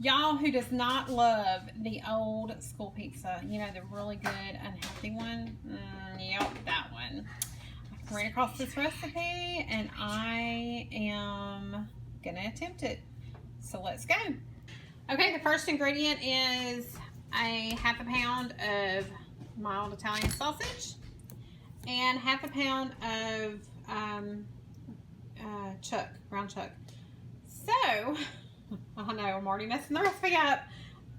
Y'all, who does not love the old school pizza? You know, the really good unhealthy one? Yep, that one. I ran across this recipe and I am gonna attempt it. So let's go. Okay, the first ingredient is a ½ pound of mild Italian sausage and ½ pound of ground chuck. So, I know I'm already messing the recipe up,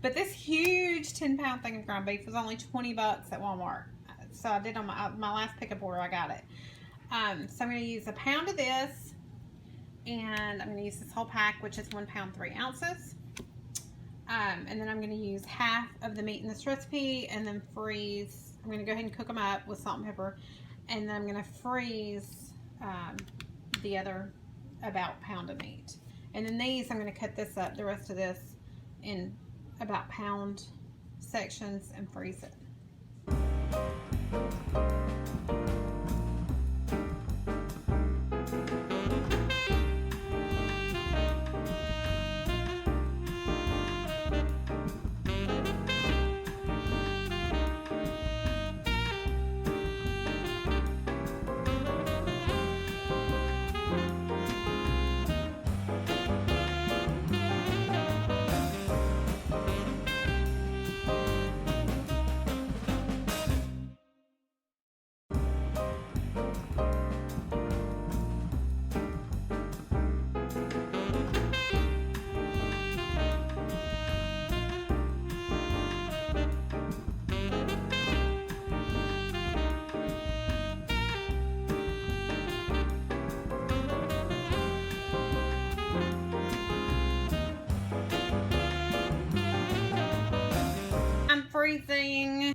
but this huge 10-pound thing of ground beef was only 20 bucks at Walmart. So I did on my last pickup order, I got it. So I'm going to use a pound of this, and I'm going to use this whole pack, which is 1 pound 3 ounces. And then I'm going to use half of the meat in this recipe and then freeze. I'm going to go ahead and cook them up with salt and pepper, and then I'm going to freeze the other about pound of meat. And then these, I'm going to cut this up, the rest of this, in about pound sections and freeze it. Freezing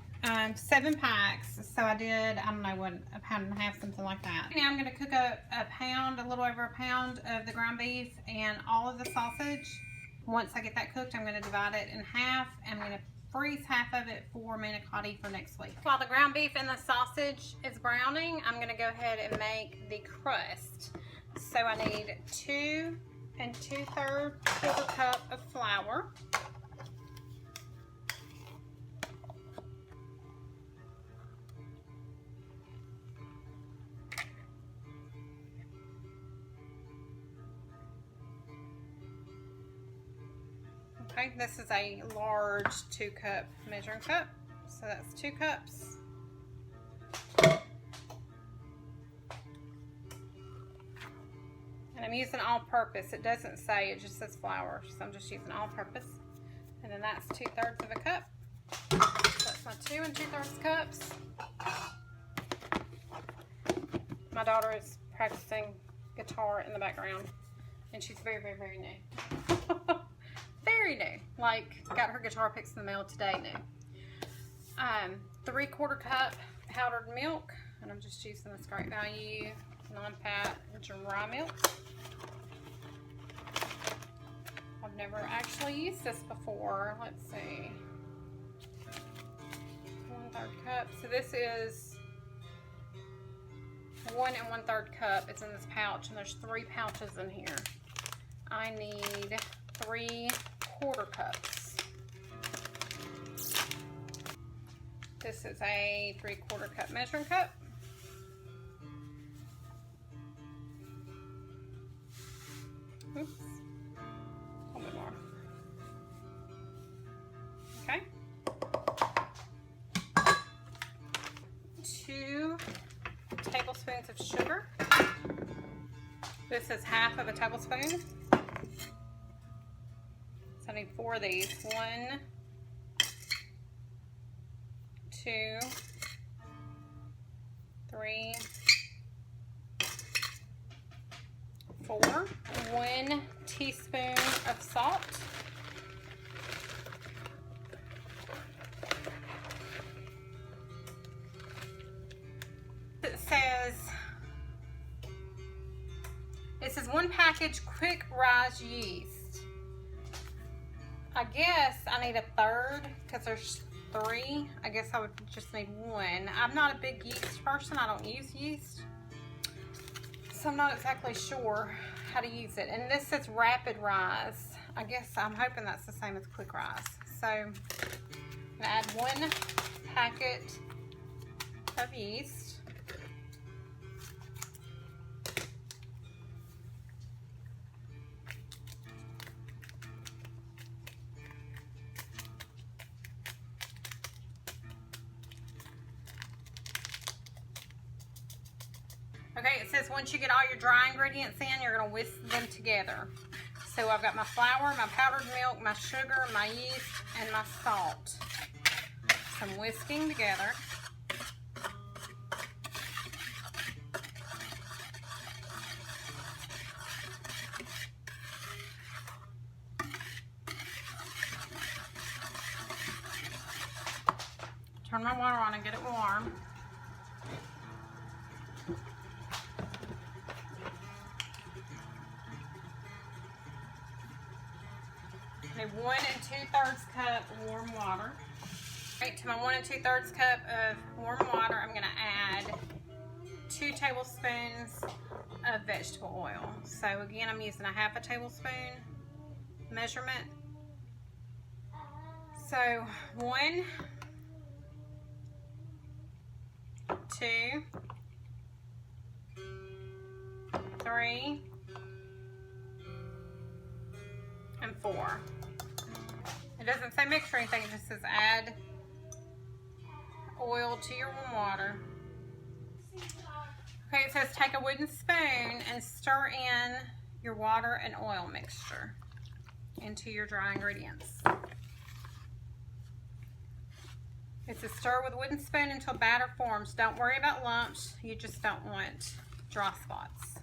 7 packs, so I did, I don't know, what, a pound and a half, something like that. Now I'm going to cook up a little over a pound of the ground beef and all of the sausage. Once I get that cooked, I'm going to divide it in half. I'm going to freeze half of it for manicotti for next week. While the ground beef and the sausage is browning, I'm going to go ahead and make the crust. So I need 2 2/3 quarter cup of flour. Okay, this is a large 2-cup measuring cup, so that's 2 cups. And I'm using all-purpose. It doesn't say, it just says flour, so I'm just using all-purpose. And then that's 2/3 of a cup. So that's my 2 2/3 cups. My daughter is practicing guitar in the background, and she's very, very, very new. Very new. Like, got her guitar picks in the mail today new. 3/4 cup powdered milk, and I'm just using this Great Value non-fat dry milk. I've never actually used this before. Let's see. 1/3 cup. So this is 1 1/3 cup. It's in this pouch, and there's 3 pouches in here. I need 3/4 cups. This is a 3/4 cup measuring cup. Oops. A little bit more. Okay. 2 tablespoons of sugar. This is half of a tablespoon. I need 4 of these. 1, 2, 3, 4. 1 teaspoon of salt. It says 1 package quick rise yeast. I guess I need 1/3 because there's 3. I guess I would just need 1. I'm not a big yeast person. I don't use yeast. So I'm not exactly sure how to use it. And this says rapid rise. I guess I'm hoping that's the same as quick rise. So I'm gonna add 1 packet of yeast. Okay, it says once you get all your dry ingredients in, you're gonna whisk them together. So I've got my flour, my powdered milk, my sugar, my yeast, and my salt. So I'm whisking together. Turn my water on and get it warm. I need 1 2/3 cup warm water. Right, to my 1 2/3 cup of warm water, I'm going to add 2 tablespoons of vegetable oil. So again, I'm using a 1/2 tablespoon measurement. So 1, 2, 3, and 4. It doesn't say mix or anything, it just says add oil to your warm water. Okay, it says take a wooden spoon and stir in your water and oil mixture into your dry ingredients. It says stir with a wooden spoon until batter forms. Don't worry about lumps, you just don't want dry spots.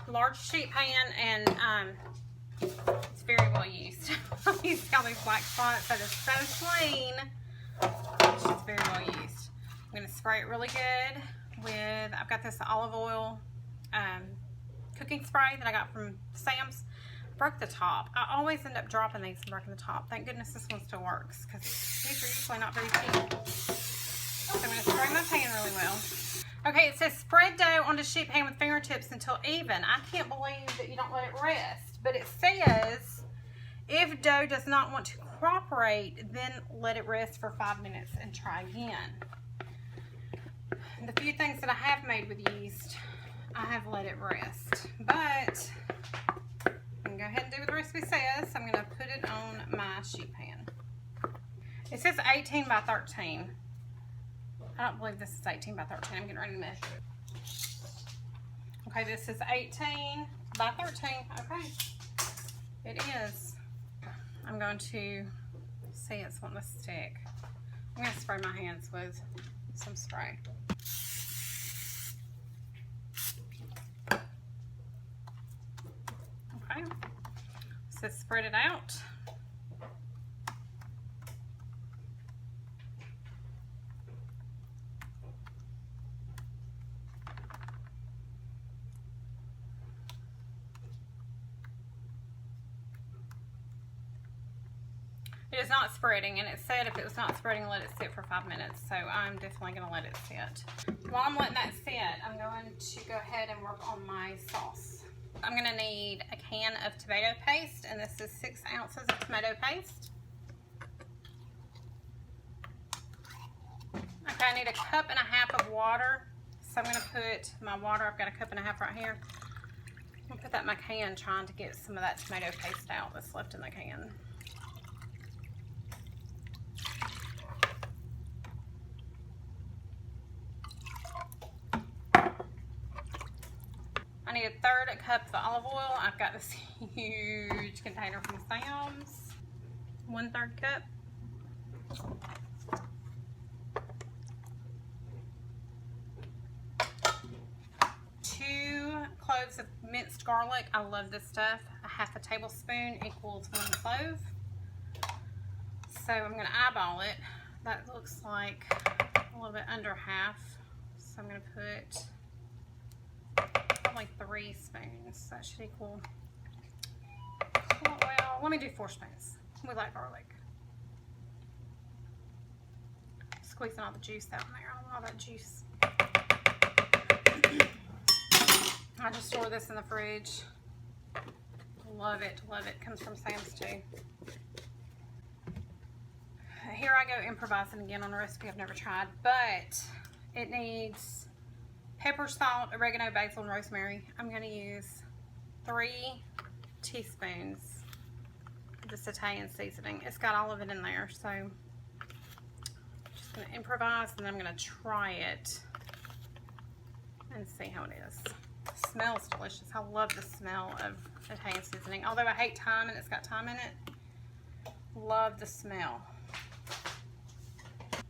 Large sheet pan, and it's very well used. It's got these black spots that is so clean. It's just very well used. I'm going to spray it really good with, I've got this olive oil cooking spray that I got from Sam's. Broke the top. I always end up dropping these and breaking the top. Thank goodness this one still works, because these are usually not very cheap. So I'm going to spray my pan really well. Okay, it says spread dough onto sheet pan with fingertips until even. I can't believe that you don't let it rest, but it says if dough does not want to cooperate, then let it rest for 5 minutes and try again. The few things that I have made with yeast, I have let it rest, but I can go ahead and do what the recipe says. I'm going to put it on my sheet pan. It says 18 by 13. I don't believe this is 18 by 13. I'm getting ready to measure it. Okay, this is 18 by 13. Okay, it is. I'm going to see it's wanting to stick. I'm going to spray my hands with some spray. Okay, so spread it out. It is not spreading, and it said if it was not spreading, let it sit for 5 minutes. So I'm definitely going to let it sit. While I'm letting that sit, I'm going to go ahead and work on my sauce. I'm going to need a can of tomato paste, and this is 6 ounces of tomato paste. Okay, I need a cup and a half of water. So I'm going to put my water, I've got a cup and a half right here. I'm going to put that in my can, trying to get some of that tomato paste out that's left in the can. I need a 1/3 cup of olive oil. I've got this huge container from Sam's. 1/3 cup. cloves of minced garlic. I love this stuff. A half a tablespoon equals 1 clove. So I'm going to eyeball it. That looks like a little bit under half. So I'm going to put probably 3 spoons. That should equal, well, let me do 4 spoons. We like garlic. Squeezing all the juice out in there. I don't want all that juice. I just store this in the fridge. Love it, love it. Comes from Sam's too. Here I go improvising again on a recipe I've never tried, but it needs pepper, salt, oregano, basil, and rosemary. I'm going to use 3 teaspoons of this Italian seasoning. It's got all of it in there, so I'm just going to improvise, and then I'm going to try it and see how it is. It smells delicious. I love the smell of Italian seasoning. Although I hate thyme and it's got thyme in it, love the smell.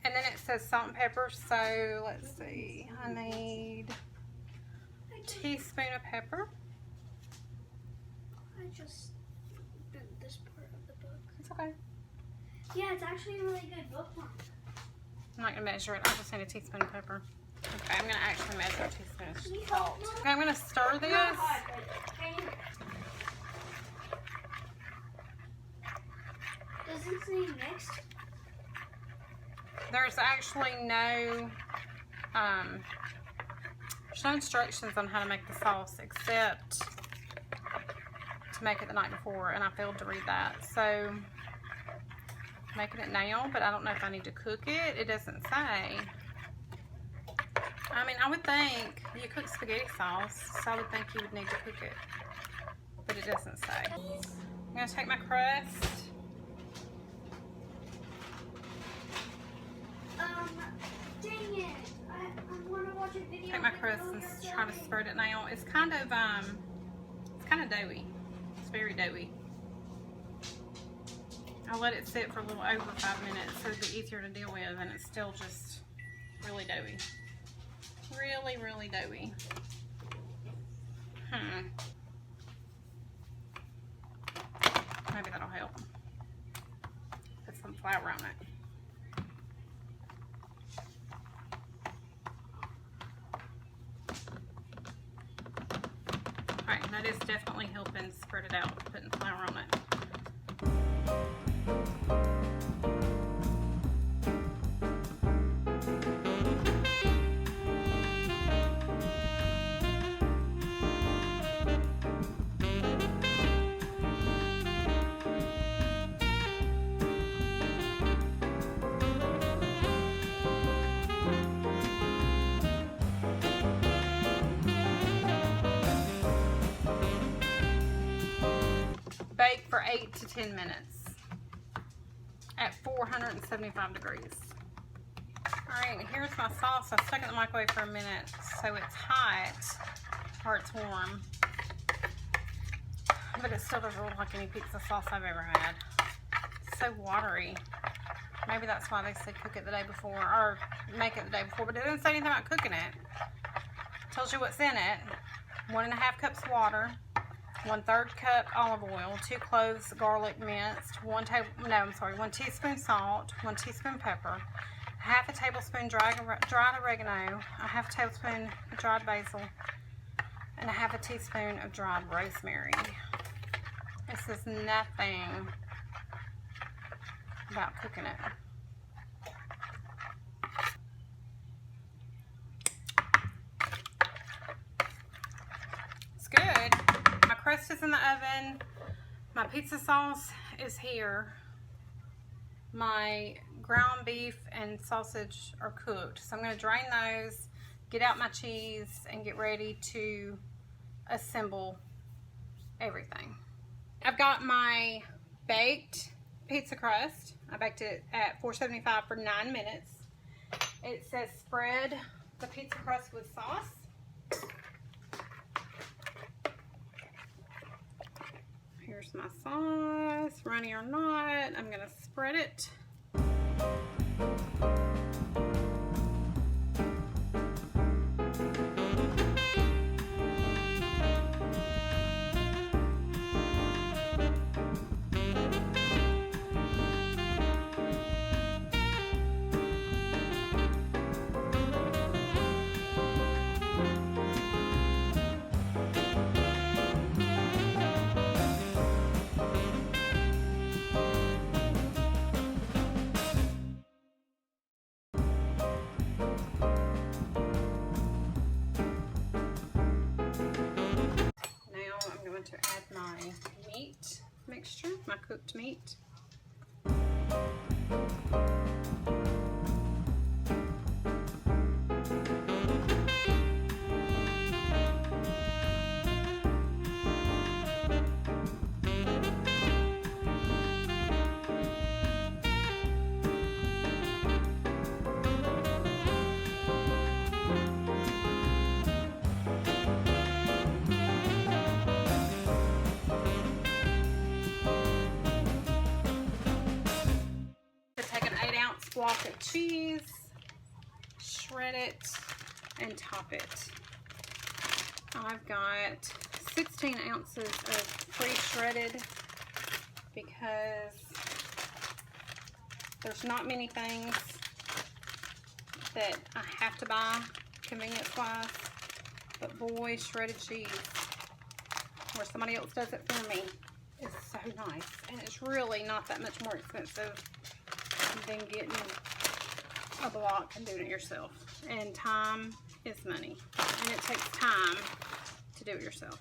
And then it says salt and pepper, so let's see. I need a teaspoon of pepper. I just bent this part of the book. It's okay. Yeah, it's actually a really good bookmark. I'm not going to measure it. I just need a teaspoon of pepper. Okay, I'm going to actually measure a teaspoon of salt. Okay, I'm going to stir this. Does it say next? There's actually no instructions on how to make the sauce except to make it the night before, and I failed to read that. So making it now, but I don't know if I need to cook it. It doesn't say. I mean, I would think you cook spaghetti sauce, so I would think you would need to cook it, but it doesn't say. I'm going to take my crust. Dang it. I want to watch a video. Take my crust and try to spread it now. It's kind of doughy. It's very doughy. I let it sit for a little over 5 minutes so it'd be easier to deal with, and it's still just really doughy. Really, really doughy. Maybe that'll help. Put some flour on it. Alright, that is definitely helping spread it out, putting flour on it. Bake for 8 to 10 minutes at 475 degrees. Alright, here's my sauce. I stuck it in the microwave for a minute so it's hot or it's warm. But it still doesn't look like any pizza sauce I've ever had. It's so watery. Maybe that's why they said cook it the day before, or make it the day before, but it doesn't say anything about cooking it. It tells you what's in it. 1.5 cups water. 1/3 cup olive oil, 2 cloves garlic minced, 1 teaspoon salt, 1 teaspoon pepper, 1/2 tablespoon dried oregano, 1/2 tablespoon dried basil, and 1/2 teaspoon of dried rosemary. It says nothing about cooking it. It's good. Crust is in the oven. My pizza sauce is here. My ground beef and sausage are cooked. So I'm going to drain those, get out my cheese, and get ready to assemble everything. I've got my baked pizza crust. I baked it at 475 for 9 minutes. It says spread the pizza crust with sauce. Here's my sauce, runny or not. I'm gonna spread it. Chapter, my cooked meat. Block of cheese, shred it, and top it. I've got 16 ounces of pre-shredded because there's not many things that I have to buy convenience-wise, but boy, shredded cheese, where somebody else does it for me, is so nice, and it's really not that much more expensive than getting a block and doing it yourself. And time is money, and it takes time to do it yourself.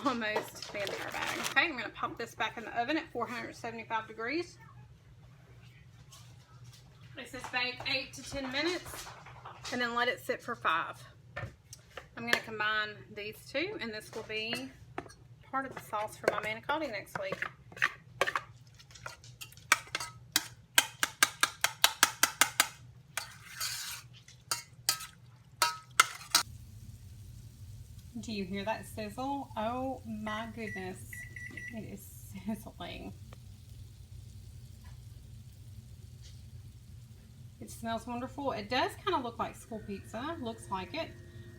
Almost the entire bag. Okay, I'm going to pop this back in the oven at 475 degrees. This is baked 8 to 10 minutes, and then let it sit for 5. I'm going to combine these two, and this will be part of the sauce for my manicotti next week. Do you hear that sizzle? Oh my goodness, it is sizzling. It smells wonderful. It does kind of look like school pizza, looks like it.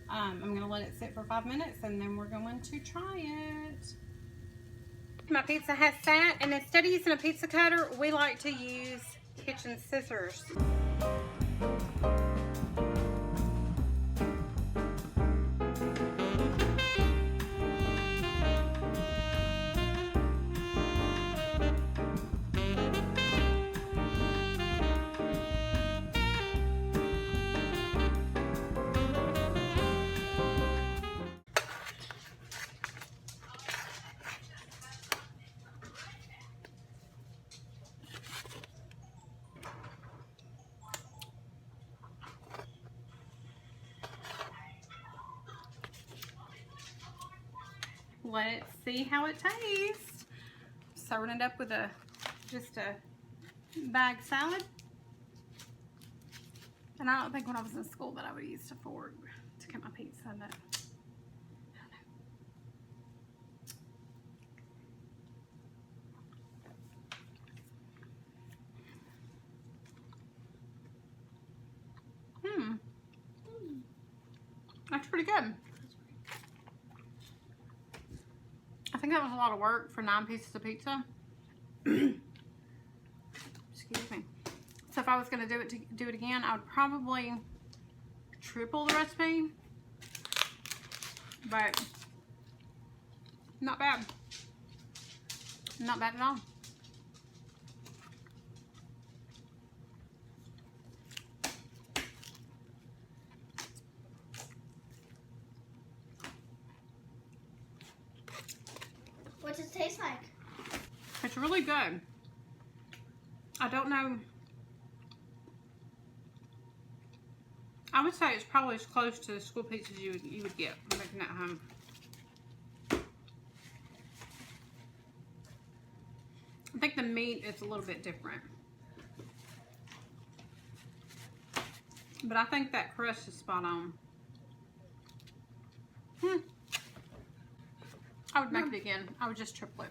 I'm going to let it sit for 5 minutes, and then we're going to try it. My pizza has sat, and instead of using a pizza cutter, we like to use kitchen scissors. Let's see how it tastes. Serving it up with just a bag salad. And I don't think when I was in school that I would use a fork to cut my pizza, but I don't know. That's pretty good. I think that was a lot of work for 9 pieces of pizza. Excuse me. So if I was going to do it again, I would probably triple the recipe. But not bad. Not bad at all. What does it taste like? It's really good. I don't know. I would say it's probably as close to the school pizzas you would get making at home. I think the meat is a little bit different. But I think that crust is spot on. I would make it again. I would just triple it.